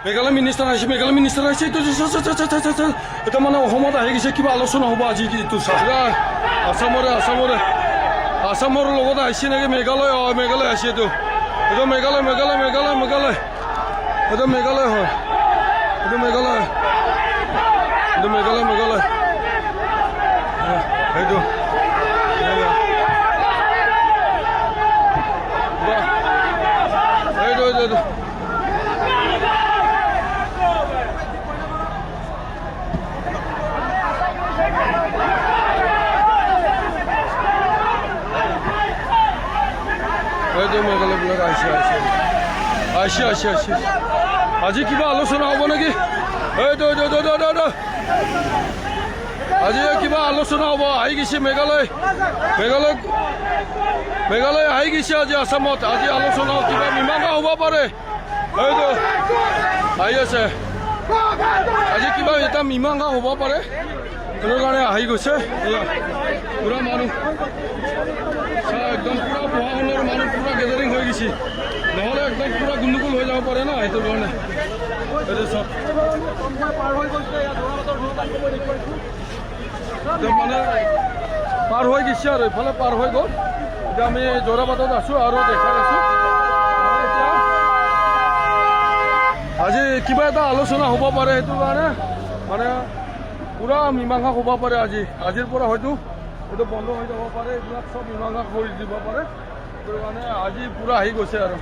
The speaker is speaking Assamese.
মেঘালয় মিনিষ্টাৰ আহিছে এটা মানে অসমত আহি গৈছে কিবা আলোচনা হ'ব আজি এইটো আসামৰ লগত আহিছে নেকি মেঘালয় মেঘালয় আহিছে এইটো মেঘালয় এইটো মেঘালয় হয় এইটো মেঘালয় সেইটো মেঘালয়বিলাক আহিছে আজি কিবা আলোচনা হ'ব নেকি আজি কিবা আলোচনা হ'ব আহি গৈছে মেঘালয় আহি গৈছে আজি আসামত আজি আলোচনা কিবা মীমাংসা হ'ব পাৰে এইটো আহি আছে আজি কিবা এটা মীমাংসা হ'ব পাৰে সেইটো কাৰণে আহি গৈছে পুৰা মানুহ একদম পুৰা পঢ়া-শুনাৰ মানুহ পুৰা গেদাৰিং হৈ গৈছে নহ'লে একদম পুৰা গুণ্ডগোল হৈ যাব পাৰে না সেইটো কাৰণে এইটো চব মানে পাৰ হৈ গৈছে আৰু এইফালে পাৰ হৈ গ'ল এতিয়া আমি যোৰাবাটত আছোঁ আৰু দেখাই আছোঁ আজি কিবা এটা আলোচনা হ'ব পাৰে সেইটো কাৰণে মানে পুৰা মীমাংসা হ'ব পাৰে আজিৰ পৰা হয়তো এইটো বন্ধ হৈ যাব পাৰে এইবিলাক চব মীমাংসা কৰি দিব পাৰে সেইটো কাৰণে আজি পুৰা আহি গৈছে আৰু